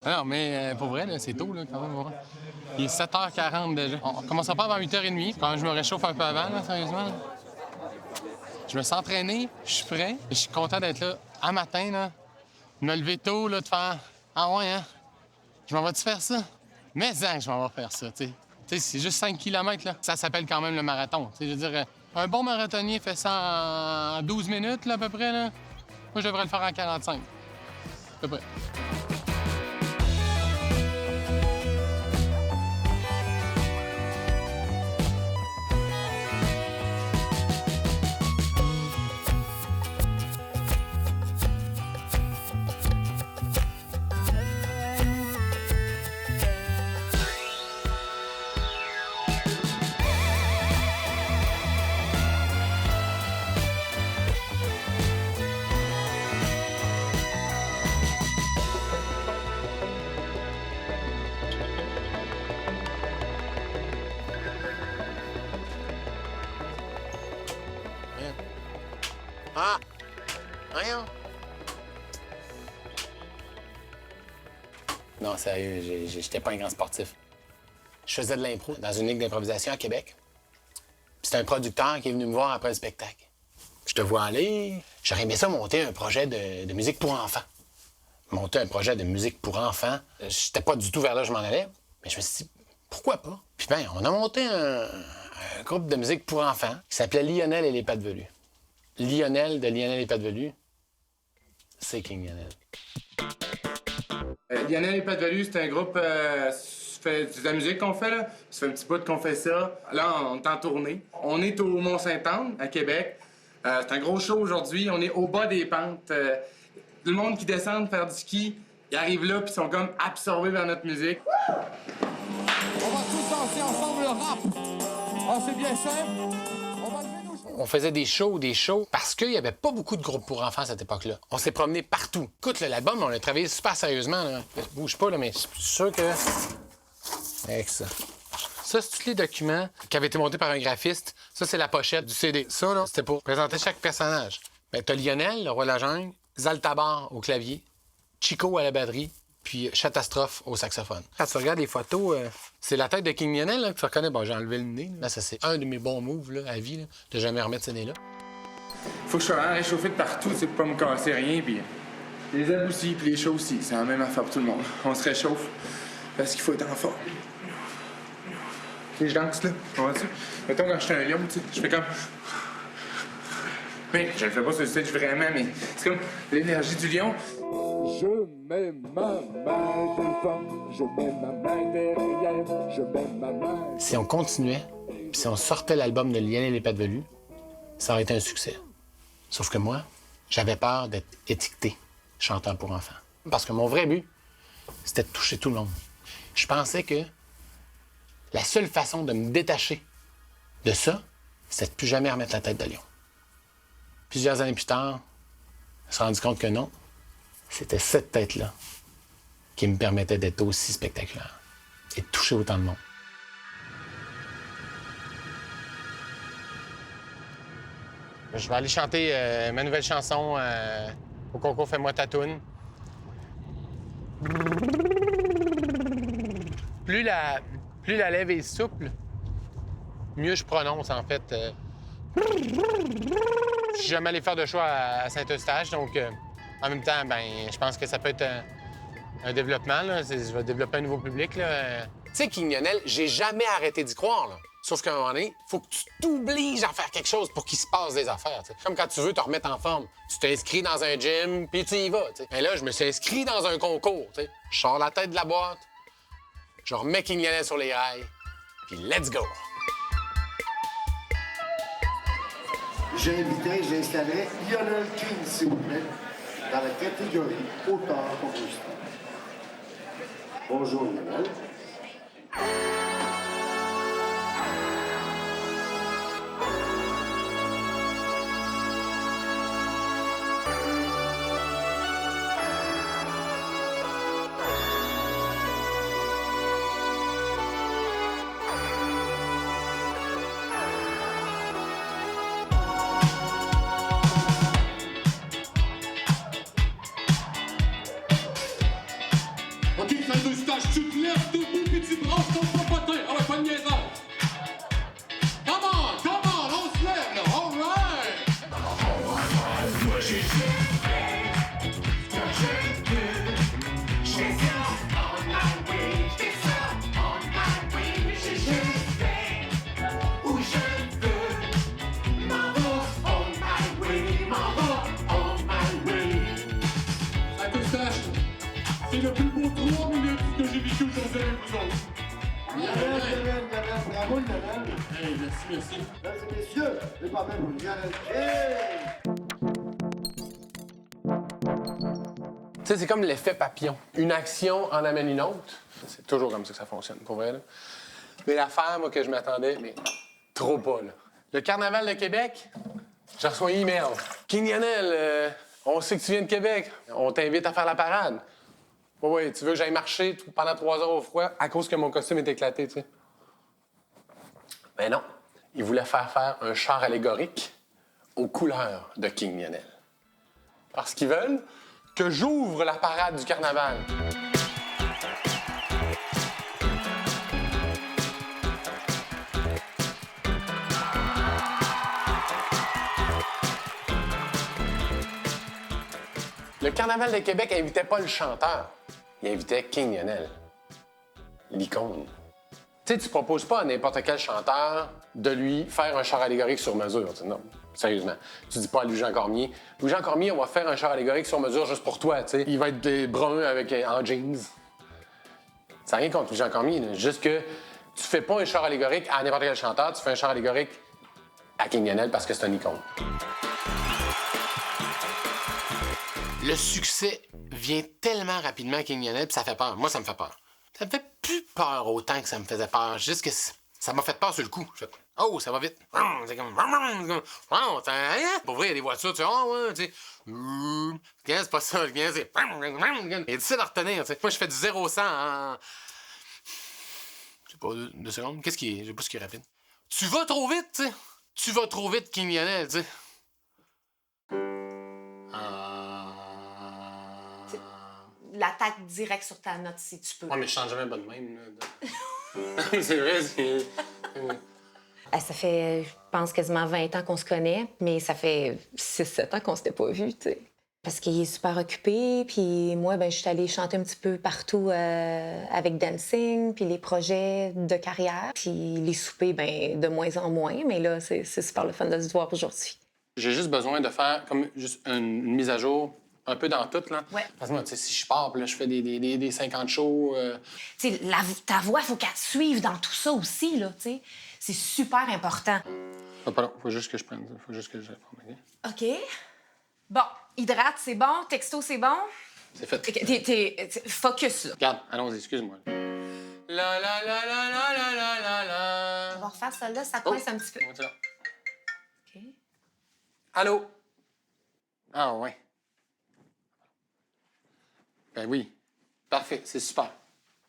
Non, mais pour vrai, là, c'est tôt, là, quand même. Ouais. Il est 7h40 déjà. On commence pas avant 8h30. Quand je me réchauffe un peu avant, là, sérieusement. Là. Je me suis entraîné, je suis prêt. Je suis content d'être là à matin, là. Me lever tôt, là, de faire « Ah ouais, hein? Je m'en vais-tu faire ça? » Mais que je m'en vais faire ça, tu sais. Tu sais, c'est juste 5 km, là. Ça s'appelle quand même le marathon. Tu sais, je veux dire, un bon marathonnier fait ça en 12 minutes, là, à peu près, là. Moi, je devrais le faire en 45. À peu près. Ah! Rien. Non, sérieux, j'étais pas un grand sportif. Je faisais de l'impro dans une ligue d'improvisation à Québec. Puis c'est un producteur qui est venu me voir après le spectacle. Je te vois aller. J'aurais aimé ça monter un projet de musique pour enfants. Monter un projet de musique pour enfants. J'étais pas du tout vers là où je m'en allais. Mais je me suis dit, pourquoi pas? Puis ben, on a monté un groupe de musique pour enfants qui s'appelait Lionel et les Pattes Velues. Lionel de Lionel et Pattes Velues, c'est King Lionel. Lionel et Pattes Velues, c'est un groupe... c'est de la musique qu'on fait, là. Ça fait un petit bout qu'on fait ça. Là, on est en tournée. On est au Mont-Saint-Anne, à Québec. C'est un gros show aujourd'hui. On est au bas des pentes. Tout le monde qui descend faire du ski, ils arrivent là puis sont comme absorbés vers notre musique. On va tous danser ensemble le rap. Ah, c'est bien simple. On va lever nos cheveux. On faisait des shows, parce qu'il n'y avait pas beaucoup de groupes pour enfants à cette époque-là. On s'est promené partout. Écoute, l'album, on l'a travaillé super sérieusement. Là. Bouge pas, là, mais je suis sûr que... Avec ça. Ça, c'est tous les documents qui avaient été montés par un graphiste. Ça, c'est la pochette du CD. Ça, là, c'était pour présenter chaque personnage. Ben, t'as Lionel, le roi de la jungle, Zaltabar au clavier, Chico à la batterie, puis Catastrophe au saxophone. Quand tu regardes les photos, c'est la tête de King Lionel là, que tu reconnais. Bon, j'ai enlevé le nez. Là, ça, c'est un de mes bons moves là, à vie, là, de jamais remettre ce nez-là. Faut que je sois vraiment réchauffé de partout, tu sais, pour pas me casser rien, puis les ailes aussi, puis les cheveux aussi. C'est la même affaire pour tout le monde. On se réchauffe parce qu'il faut être en forme. Et je danse, là. Comprends-tu? Mettons, quand je suis un lion, tu sais, je fais comme... Mais je le fais pas sur le stage vraiment, mais c'est comme l'énergie du lion. Je mets ma main devant, je mets ma main derrière, je mets ma main... Si on continuait, puis si on sortait l'album de Lionel et les Pattes Velues, ça aurait été un succès. Sauf que moi, j'avais peur d'être étiqueté chanteur pour enfants. Parce que mon vrai but, c'était de toucher tout le monde. Je pensais que la seule façon de me détacher de ça, c'était de plus jamais remettre la tête de lion. Plusieurs années plus tard, je me suis rendu compte que non, c'était cette tête-là qui me permettait d'être aussi spectaculaire et de toucher autant de monde. Je vais aller chanter ma nouvelle chanson au concours Fais-moi ta toune. Plus la lèvre est souple, mieux je prononce, en fait. Je suis jamais allé faire de choix à Saint-Eustache, donc en même temps, ben, je pense que ça peut être un développement. Là. Je vais développer un nouveau public. Là. Tu sais, King Lionel, j'ai jamais arrêté d'y croire, là. Sauf qu'à un moment donné, faut que tu t'obliges à faire quelque chose pour qu'il se passe des affaires. T'sais. Comme quand tu veux te remettre en forme. Tu t'inscris dans un gym, puis tu y vas. T'sais. Mais là, je me suis inscrit dans un concours. T'sais. Je sors la tête de la boîte, je remets King Lionel sur les rails, puis let's go! J'installerai Lionel King, s'il vous plaît, dans la catégorie auteur-compositeur. Bonjour, Lionel. OK. beat, la moustache, tu te lèves debout puis tu brasses ton popotin. Ah ouais, pas de niaisage. Come on, on se lève, là. All right. La moustache, c'est le plus beau 3 minutes que j'ai vécu aujourd'hui avec vous autres. Lionel, bravo Lionel. Hey, merci. Mesdames et messieurs, les pas même Lionel King. Tu sais, c'est comme l'effet papillon. Une action en amène une autre. C'est toujours comme ça que ça fonctionne, pour vrai. Là. Mais l'affaire, moi, que je m'attendais, mais trop pas, là. Le Carnaval de Québec, j'ai reçu un email. King Lionel, on sait que tu viens de Québec. On t'invite à faire la parade. Oui, tu veux que j'aille marcher pendant 3 heures au froid à cause que mon costume est éclaté, tu sais. Ben non. Il voulait faire un char allégorique aux couleurs de King Lionel. Parce qu'ils veulent que j'ouvre la parade du carnaval. Le Carnaval de Québec invitait pas le chanteur, il invitait King Lionel, l'icône. Tu sais, tu proposes pas à n'importe quel chanteur de lui faire un char allégorique sur mesure. T'sais. Non, sérieusement. Tu dis pas à Louis-Jean Cormier. Louis-Jean Cormier, on va faire un char allégorique sur mesure juste pour toi. T'sais. Il va être brun avec en jeans. Ça n'a rien contre Louis-Jean Cormier. Là. Juste que tu fais pas un char allégorique à n'importe quel chanteur, tu fais un char allégorique à King Lionel parce que c'est un icône. Le succès vient tellement rapidement à King Lionel, puis ça fait peur. Moi, ça me fait peur. Ça me fait plus peur autant que ça me faisait peur. Juste que ça m'a fait peur sur le coup. Je fais, oh, ça va vite. C'est comme... Pour vrai, il y a des voitures, tu sais, oh, ouais, tu sais... C'est pas ça, le gain, c'est... Il est difficile à retenir, tu sais. Moi, je fais du 0-100 en... Je sais pas, 2 secondes. Qu'est-ce qui est... Je sais pas ce qui est rapide. Tu vas trop vite, tu sais. Tu vas trop vite, King Lionel, tu sais. L'attaque direct sur ta note si tu peux. Ouais, mais je change jamais pas de même, là. C'est vrai, c'est... Ça fait, je pense, quasiment 20 ans qu'on se connaît, mais ça fait 6-7 ans qu'on s'était pas vus, tu sais. Parce qu'il est super occupé, puis moi, ben, je suis allée chanter un petit peu partout avec dancing, puis les projets de carrière, puis les soupers, ben, de moins en moins, mais là, c'est super le fun de se voir aujourd'hui. J'ai juste besoin de faire comme juste une mise à jour, un peu dans tout, là. Ouais. Parce que moi, tu sais, si je pars, puis là, je fais des 50 shows... Tu sais, ta voix, faut qu'elle te suive dans tout ça aussi, là, tu sais. C'est super important. Ah, pardon, faut juste que je prenne ça. Faut juste que je réponde, OK? OK. Bon, hydrate, c'est bon. Texto, c'est bon. C'est fait. T'es focus, là. Regarde, allons-y, excuse-moi. La la la la la la la la la. On va refaire ça là, ça coince un petit peu. Comment tu vas? OK. Allô? Ah, ouais. Ben oui. Parfait, c'est super.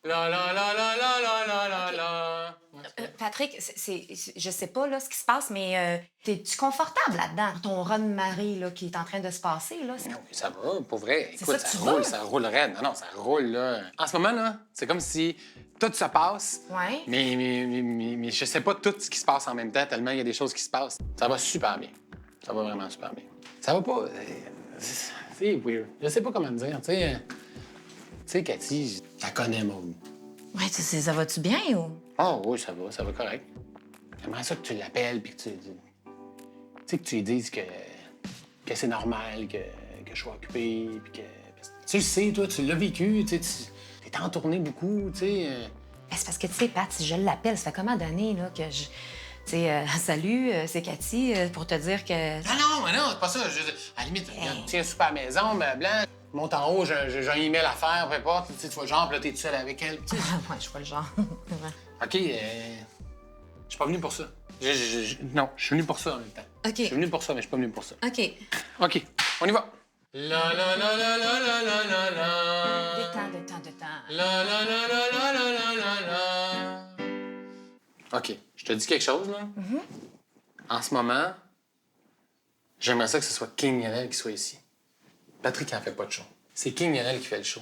La la la la la la la la la. Patrick, je sais pas là, ce qui se passe, mais t'es-tu confortable là-dedans? Ton run-marée là, qui est en train de se passer, là? Non, mais ça va, pour vrai. C'est Écoute, ça que tu roule, veux? ça roule raide. Non, ça roule, là. En ce moment, là, c'est comme si tout se passe, Ouais. mais je sais pas tout ce qui se passe en même temps, tellement il y a des choses qui se passent. Ça va super bien. Ça va vraiment super bien. Ça va pas... c'est weird. Je sais pas comment te dire, tu sais, Cathy, je la connais, Maud. Ouais, ça va-tu bien ou? Oh oui, ça va correct. J'aimerais ça que tu l'appelles puis que tu sais, que tu lui dises que c'est normal, que je sois occupé, puis que... Tu le sais, toi, tu l'as vécu, tu es en tournée beaucoup, tu sais... Ben, c'est parce que, tu sais, Pat, si je l'appelle, ça fait combien d'années là, que je... Tu sais, salut, c'est Cathy, pour te dire que... Non, c'est pas ça. À la limite, regarde, tiens, super à la maison, blanc, monte en haut, j'ai un email à faire, peu importe, tu vois, genre, là, t'es tout seul avec elle, tu sais. Ouais, je suis pas le genre. Ouais. OK, je suis pas venu pour ça. Non, je suis venu pour ça en même temps. OK. Je suis venu pour ça, mais je suis pas venu pour ça. OK. OK, on y va. La la la la la la la la la. Détends. La la la la la la la la la. OK, je te dis quelque chose, là. En ce moment, j'aimerais ça que ce soit King Lionel qui soit ici. Patrick n'en fait pas de show. C'est King Lionel qui fait le show.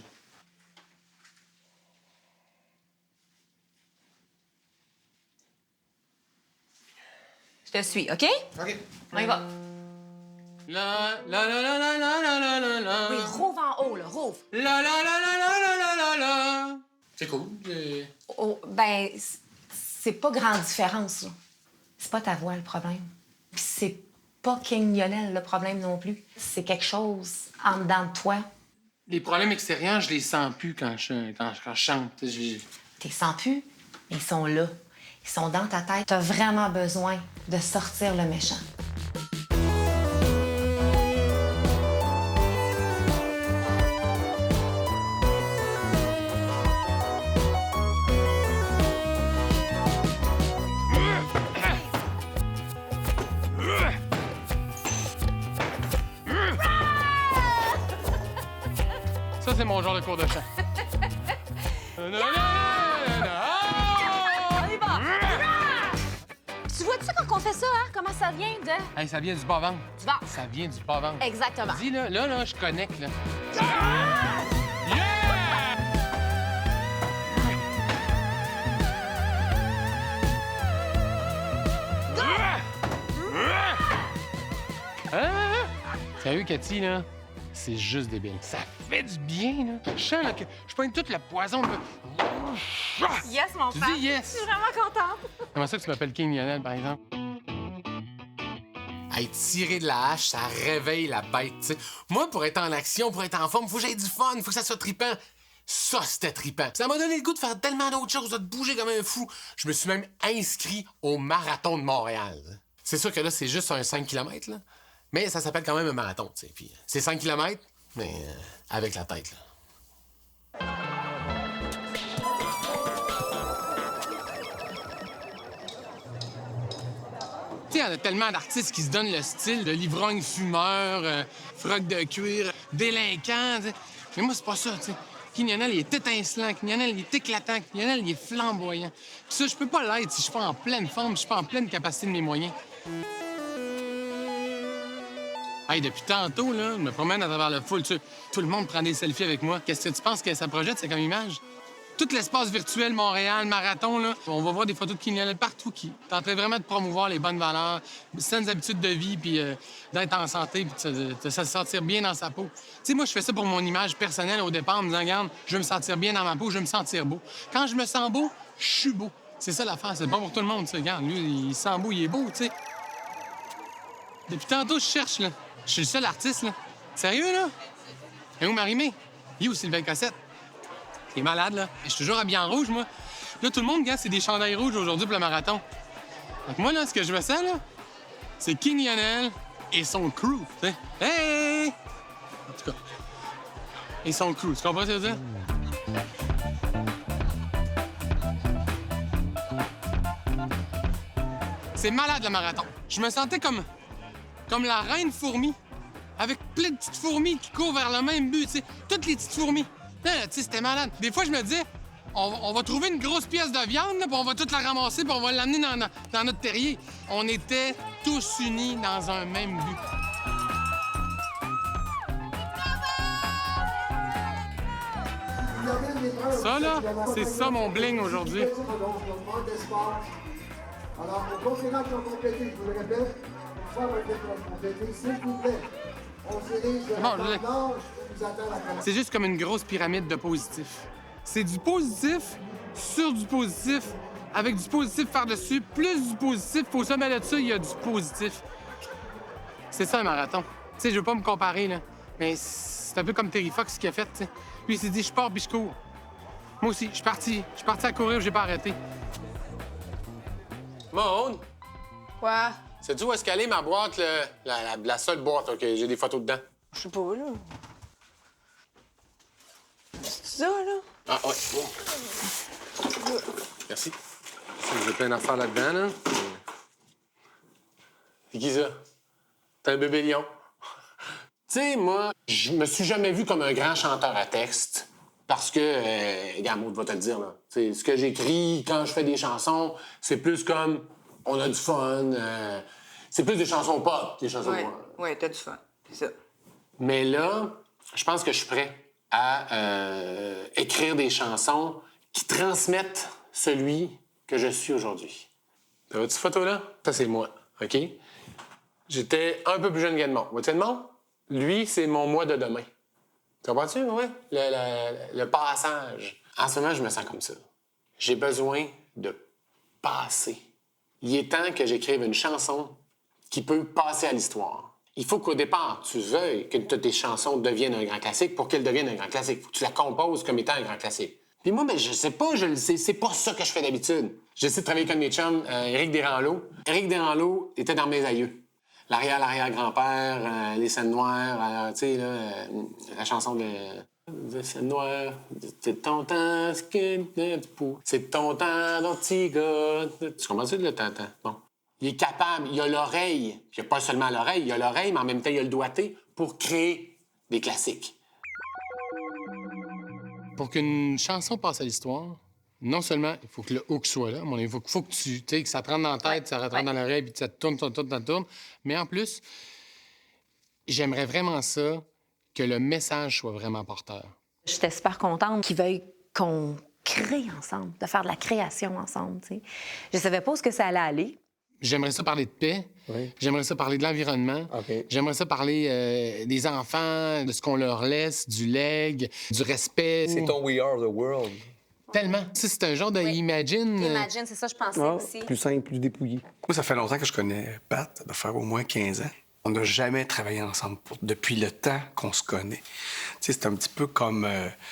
Je te suis, OK? OK. On y va. La la la la la la la la la la. Oui, rouvre en haut, là, rouvre. La la la la la la la la la. C'est cool. Oh, ben, c'est pas grande différence, là. C'est pas ta voix, le problème. Puis c'est pas King Lionel, le problème non plus. C'est quelque chose en dedans de toi. Les problèmes extérieurs, je les sens plus quand je chante. T'es sens plus, mais ils sont là. Ils sont dans ta tête. T'as vraiment besoin de sortir le méchant. Ça, c'est mon genre de cours de chant. On y va! Tu vois-tu quand on fait ça, hein? Comment ça vient de... Hey, ça vient du bas-ventre. Du ventre. Ça vient du bas-ventre. Exactement. Dis, là, je connecte, là. Hein? Sérieux, Cathy, là? C'est juste débile. Ça fait du bien, là. Je sens là, que je pogne tout le poison. Yes, mon Tu père. dis yes. Je suis vraiment contente. Comment ça que tu m'appelles King Lionel, par exemple? Hey, tirer de la hache, ça réveille la bête, tu sais. Moi, pour être en action, pour être en forme, faut que j'aie du fun, faut que ça soit trippant. Ça, c'était trippant. Ça m'a donné le goût de faire tellement d'autres choses, de bouger comme un fou. Je me suis même inscrit au marathon de Montréal. C'est sûr que là, c'est juste un 5 km, là. Mais ça s'appelle quand même un marathon, tu sais. Puis c'est 5 km, mais avec la tête, là. Tu sais, il y en a tellement d'artistes qui se donnent le style de l'ivrogne-fumeur, froc de cuir, délinquant, t'sais. Mais moi, c'est pas ça, tu sais. King Lionel, il est étincelant. King Lionel, il est éclatant. King Lionel, il est flamboyant. Puis ça, je peux pas l'être si je suis pas en pleine forme, si je suis pas en pleine capacité de mes moyens. Hey, depuis tantôt, là, je me promène à travers le full. Tout le monde prend des selfies avec moi. Qu'est-ce que tu penses que ça projette, c'est comme image? Tout l'espace virtuel Montréal, marathon, là, on va voir des photos de King Lionel partout qui tentent vraiment de promouvoir les bonnes valeurs, les saines habitudes de vie, puis d'être en santé, puis de se sentir bien dans sa peau. Tu sais, moi, je fais ça pour mon image personnelle au départ, en me disant, regarde, je veux me sentir bien dans ma peau, je veux me sentir beau. Quand je me sens beau, je suis beau. C'est ça l'affaire, c'est pas pour tout le monde, tu sais. Regarde, lui, il se sent beau, il est beau, tu sais. Depuis tantôt, je cherche, là. Je suis le seul artiste, là. Sérieux, là? Et où Marie-Mé? Il est où Sylvain Cossette? Il est malade, là. Je suis toujours habillé en rouge, moi. Là, tout le monde, gars, c'est des chandails rouges aujourd'hui pour le marathon. Donc moi, là, ce que je me sens, là, c'est King Lionel et son crew, tu sais. Hey! En tout cas, et son crew. Tu comprends ce que je veux dire? C'est malade, le marathon. Je me sentais comme la reine fourmi, avec plein de petites fourmis qui courent vers le même but, tu sais. Toutes les petites fourmis. Là, tu sais, c'était malade. Des fois, je me disais, on va trouver une grosse pièce de viande, là, puis on va toute la ramasser, puis on va l'amener dans notre terrier. On était tous unis dans un même but. Ça, là, c'est ça mon bling aujourd'hui. Alors, aux conférents qui ont complété, je vous le répète, une fois votre épreuve complétée, s'il vous plaît, on dirige vers Bon, la bande blanche qui nous attend à la première. C'est juste comme une grosse pyramide de positifs. C'est du positif sur du positif, avec du positif par-dessus, plus du positif. Au sommet de ça, il y a du positif. C'est ça, un marathon. Tu sais, je veux pas me comparer, là, mais c'est un peu comme Terry Fox qui a fait, tu sais. Lui, il s'est dit, je pars puis je cours. Moi aussi, je suis parti à courir, j'ai pas arrêté. Maud, Quoi? sais-tu où est-ce qu'elle est, ma boîte, la seule boîte, OK, j'ai des photos dedans? Je sais pas, là. C'est ça, là? Ah, ouais. Bon. Merci. J'ai plein d'affaires là-dedans, là. C'est qui ça? T'es un bébé lion. Tu sais, moi, je me suis jamais vu comme un grand chanteur à texte. Parce que, regarde, Maud va te le dire, là. T'sais, ce que j'écris quand je fais des chansons, c'est plus comme on a du fun. C'est plus des chansons pop, des chansons. Ouais, t'as du fun. C'est ça. Mais là, je pense que je suis prêt à écrire des chansons qui transmettent celui que je suis aujourd'hui. T'as vu cette photo-là? Ça, c'est moi. OK? J'étais un peu plus jeune qu'Edmond. Vois-tu Edmond? Lui, c'est mon moi de demain. Tu comprends-tu? Ouais. Le passage. En ce moment, je me sens comme ça. J'ai besoin de passer. Il est temps que j'écrive une chanson qui peut passer à l'histoire. Il faut qu'au départ, tu veuilles que toutes tes chansons deviennent un grand classique pour qu'elles deviennent un grand classique. Il faut que tu la composes comme étant un grand classique. Puis moi, je sais pas, je le sais. C'est pas ça que je fais d'habitude. J'essaie de travailler avec un de mes chums, Éric Desranleau. Éric Desranleau était dans mes aïeux. L'arrière-grand-père, les scènes noires, tu sais, là, la chanson de scènes noires. C'est ton temps, c'est ton temps, ton petit gars. Tu comprends-tu, le temps? Bon. Il est capable, il a l'oreille. Il n'a pas seulement l'oreille, il a l'oreille, mais en même temps, il a le doigté pour créer des classiques. Pour qu'une chanson passe à l'histoire, non seulement il faut que le hook soit là, il faut que tu sais, que ça te rentre dans la tête, ça te rentre dans l'oreille, puis ça te tourne. Mais en plus, j'aimerais vraiment ça, que le message soit vraiment porteur. J'étais super contente qu'ils veuillent qu'on crée ensemble, de faire de la création ensemble, tu sais. Je savais pas où que ça allait aller. J'aimerais ça parler de paix. Oui. J'aimerais ça parler de l'environnement. OK. J'aimerais ça parler des enfants, de ce qu'on leur laisse, du leg, du respect. C'est ton We Are the World. Tellement. Tu sais, c'est un genre de Imagine. Imagine, c'est ça, je pensais aussi. Plus simple, plus dépouillé. Moi, ça fait longtemps que je connais Pat, ça doit faire au moins 15 ans. On n'a jamais travaillé ensemble depuis le temps qu'on se connaît. Tu sais, c'est un petit peu comme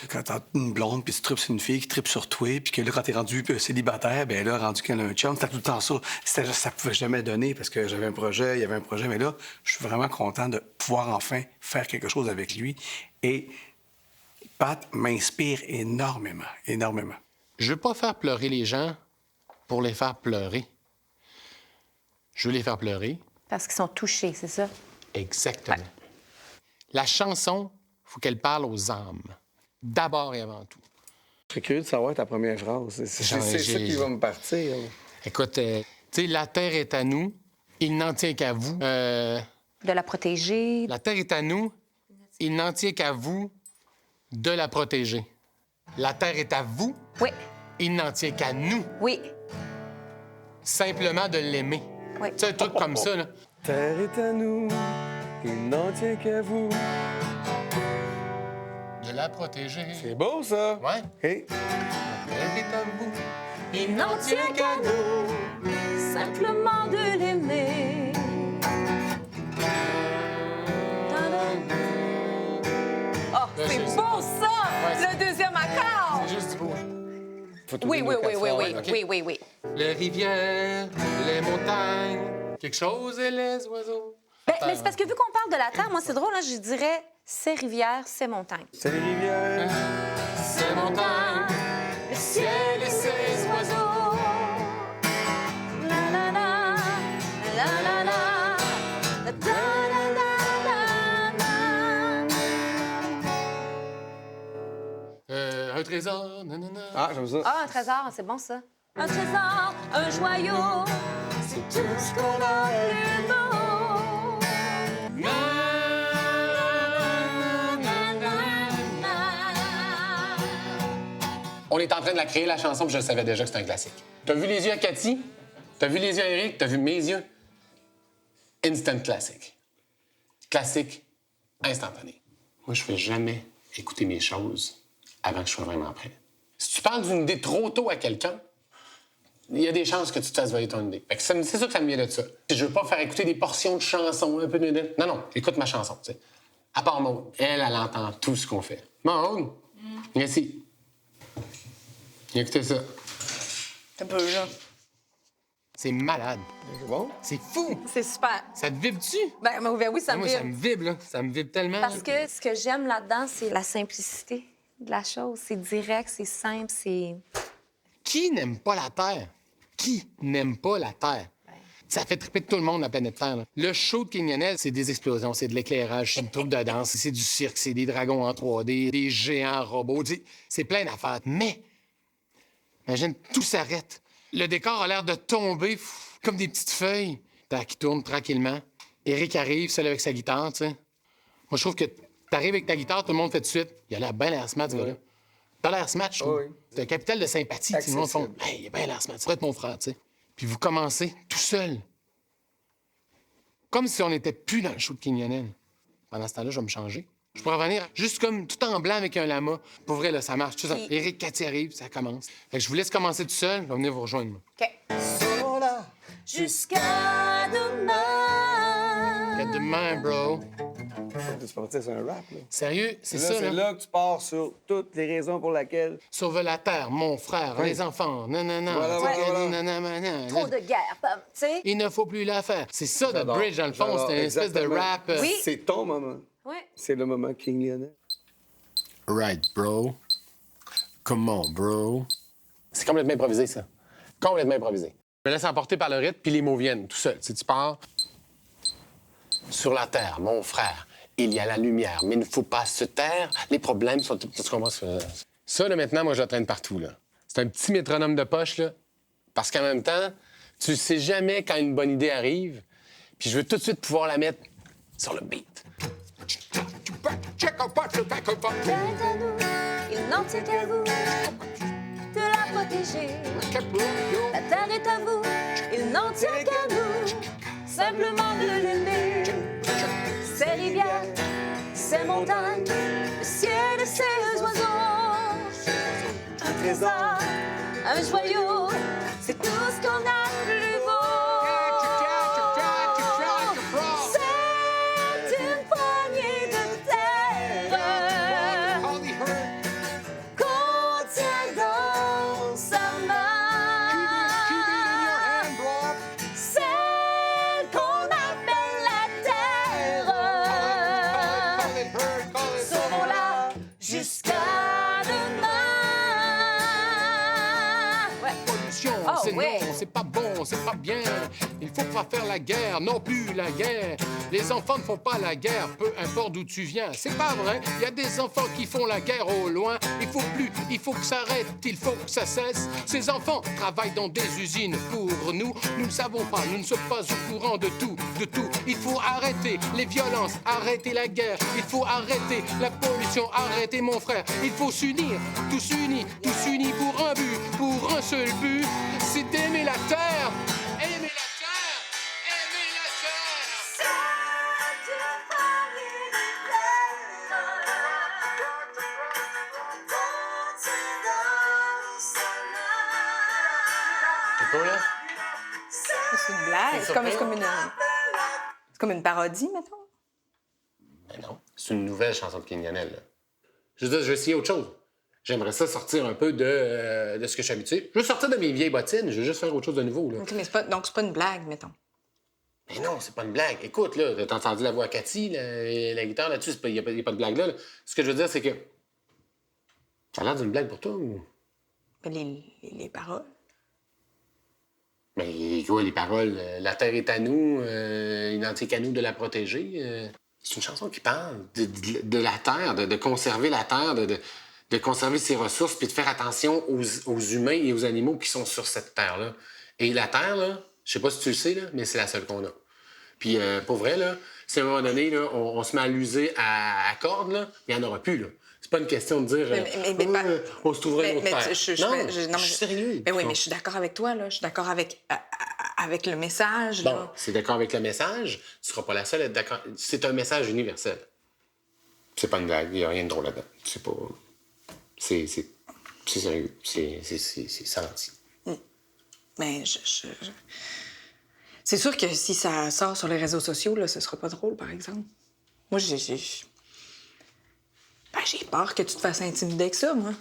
quand t'as une blonde, puis tu tripes sur une fille qui tripe sur toi, puis que là, quand t'es rendu célibataire, ben là, rendu qu'elle a un chum, t'as tout le temps ça. Ça pouvait jamais donner parce que j'avais un projet, il y avait un projet, mais là, je suis vraiment content de pouvoir enfin faire quelque chose avec lui. Et Pat m'inspire énormément, énormément. Je veux pas faire pleurer les gens pour les faire pleurer. Je veux les faire pleurer. Parce qu'ils sont touchés, c'est ça? Exactement. La chanson, il faut qu'elle parle aux âmes. D'abord et avant tout. Je serais curieux de savoir ta première phrase. C'est ça qui va me partir. Écoute, tu sais, la terre est à nous, il n'en tient qu'à vous. De la protéger. La terre est à nous, il n'en tient qu'à vous de la protéger. La terre est à vous, Oui, il n'en tient qu'à nous, oui, simplement de l'aimer. oui. Tu sais, un truc comme ça, là. Terre est à nous, il n'en tient qu'à vous. De la protéger. C'est beau, ça. Ouais. Hey. La terre est à vous, Il n'en tient qu'à nous, simplement de l'aimer. Oh, c'est c'est beau, ça! Ouais, Le deuxième accord! C'est juste du beau. Faut trouver Oui, oui, nos oui, quatre oui, phrases. oui, OK. oui, oui, oui. Les rivières, les montagnes, quelque chose et les oiseaux. Mais c'est parce que vu qu'on parle de la terre, moi, c'est drôle, hein, je dirais ces rivières, ces montagnes. C'est les rivières. Ces montagnes, le ciel et ses oiseaux. La la la, la la la, la la la la. un trésor, nanana. Ah, j'aime ça. Ah, un trésor, c'est bon, ça. Un trésor, un joyau, c'est tout ce qu'on a de beau. On est en train de la créer, la chanson, puis je savais déjà que c'était un classique. T'as vu les yeux à Cathy? T'as vu les yeux à Eric? T'as vu mes yeux? Instant classique. Classique instantané. Moi, je fais jamais écouter mes choses avant que je sois vraiment prêt. Si tu parles d'une idée trop tôt à quelqu'un, il y a des chances que tu te fasses voler ton idée. Fait que c'est sûr que ça me vient de ça. Je veux pas faire écouter des portions de chansons, un peu de... Non, écoute ma chanson, tu sais. À part Maude, elle entend tout ce qu'on fait. Maude, merci. Écoutez ça. T'as peu, là. C'est malade. C'est bon? C'est fou. C'est super. Ça te vibre-tu? Ben oui, ça me Moi, vibre. ça me vibre, là. Ça me vibre tellement. Parce que ce que j'aime là-dedans, c'est la simplicité de la chose. C'est direct, c'est simple, c'est... Qui n'aime pas la Terre? Qui n'aime pas la Terre? Ça fait triper tout le monde, la planète Terre. Là. Le show de King Lionel, c'est des explosions, c'est de l'éclairage, c'est une troupe de danse, c'est du cirque, c'est des dragons en 3D, des géants robots. C'est plein d'affaires. Mais, imagine, tout s'arrête. Le décor a l'air de tomber comme des petites feuilles. Qui tourne tranquillement. Eric arrive, seul avec sa guitare, tu sais. Moi, je trouve que t'arrives avec ta guitare, tout le monde fait de suite. Il a l'air bien l'air smart, ce gars-là. T'as l'air smart, je trouve. Oui. C'est un capital de sympathie. Tout le monde fait « Hey, il a bien l'air smart. Ça pourrait être mon frère, tu sais. » Puis vous commencez tout seul. Comme si on n'était plus dans le show de King Lionel. Pendant ce temps-là, je vais me changer. Je pourrais revenir juste comme tout en blanc avec un lama. Pour vrai, là, ça marche. Tout ça. Éric, Cathy arrive, ça commence. Fait que je vous laisse commencer tout seul, je vais venir vous rejoindre. Moi. OK. Jusqu'à demain. À demain, bro. Tu partais sur un rap, là. Sérieux, c'est Là, ça, c'est là? là que tu pars sur toutes les raisons pour lesquelles... Sauve la terre, mon frère, les enfants, nanana. Voilà. Nanana. Trop de guerre, tu sais. Il ne faut plus la faire. C'est ça, notre J'adore. bridge, dans le fond. J'adore. C'est une espèce de Exactement. rap. Oui. C'est ton moment. Ouais. C'est le moment King Lionel. Right, bro. Come on, bro. C'est complètement improvisé, ça. Complètement improvisé. Je me laisse emporter par le rythme, puis les mots viennent tout seul. Tu pars. Sur la terre, mon frère, il y a la lumière, mais il ne faut pas se taire. Les problèmes sont... Tu comprends ça, là, maintenant, moi, je le traîne partout, là. C'est un petit métronome de poche, là. Parce qu'en même temps, tu sais jamais quand une bonne idée arrive, puis je veux tout de suite pouvoir la mettre sur le beat. Terre est à nous, il n'en tient qu'à vous de la protéger. La terre est à vous, il n'en tient qu'à nous simplement de l'aimer. Ses rivières, ses montagnes, le ciel et ses oiseaux. Un trésor, un joyau, c'est tout ce qu'on a de plus beau. C'est une poignée de terre qu'on tient dans sa main. Celle qu'on appelle la terre. Sauvons-la jusqu'à demain. Ouais. Oh, C'est ouais. non, c'est pas bon, c'est pas bien. Il faut pas faire la guerre, non plus la guerre. Les enfants ne font pas la guerre, peu importe d'où tu viens. C'est pas vrai, il y a des enfants qui font la guerre au loin. Il faut plus, il faut que ça arrête, il faut que ça cesse. Ces enfants travaillent dans des usines pour nous. Nous ne savons pas, nous ne sommes pas au courant de tout, de tout. Il faut arrêter les violences, arrêter la guerre. Il faut arrêter la pollution, arrêter mon frère. Il faut s'unir, tous unis pour un but, pour un seul but. C'est d'aimer la terre. Aimer la terre. Aimer la terre. C'est une poignée de terre qu'on tient dans sa main. C'est quoi, là? C'est une blague. C'est comme une parodie, mettons. Ben non, c'est une nouvelle chanson de King Lionel, là. Je veux dire, je vais essayer autre chose. J'aimerais ça sortir un peu de ce que je suis habitué. Je veux sortir de mes vieilles bottines, je veux juste faire autre chose de nouveau, là. OK, mais c'est pas une blague, mettons. Mais non, c'est pas une blague. Écoute, là, t'as entendu la voix à Cathy, la guitare là-dessus, il n'y a pas de blague là. Ce que je veux dire, c'est que... Ça a l'air d'une blague pour toi, ou... Les paroles. Mais quoi, les paroles? La terre est à nous, il n'en tient qu'à nous de la protéger. C'est une chanson qui parle de la terre, de conserver la terre, de conserver ses ressources, puis de faire attention aux humains et aux animaux qui sont sur cette terre-là. Et la terre, là, je sais pas si tu le sais, là, mais c'est la seule qu'on a. Puis, pour vrai, là, si à un moment donné, là, on se met à l'user à cordes, là, il n'y en aura plus, là. C'est pas une question de dire on se trouverait une autre terre. Non, je suis sérieux. Mais oui, mais je suis d'accord avec toi, là. Je suis d'accord avec le message, là. Bon, c'est d'accord avec le message, tu seras pas la seule à être d'accord. C'est un message universel. C'est pas une blague, il n'y a rien de drôle là-dedans. C'est pas... C'est sérieux. C'est senti. Mais c'est sûr que si ça sort sur les réseaux sociaux, là, ce sera pas drôle, par exemple. Moi, j'ai peur que tu te fasses intimider avec ça, moi.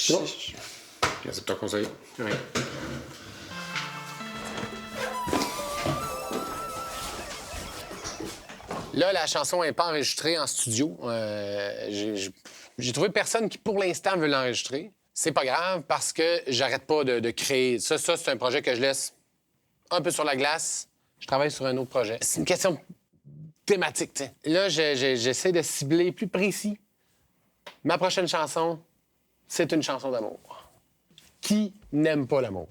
Bon. Merci pour ton conseil. Ouais. Là, la chanson n'est pas enregistrée en studio. J'ai trouvé personne qui, pour l'instant, veut l'enregistrer. C'est pas grave parce que j'arrête pas de créer. Ça, c'est un projet que je laisse un peu sur la glace. Je travaille sur un autre projet. C'est une question thématique, t'sais. Là, j'essaie de cibler plus précis. Ma prochaine chanson, c'est une chanson d'amour. Qui n'aime pas l'amour?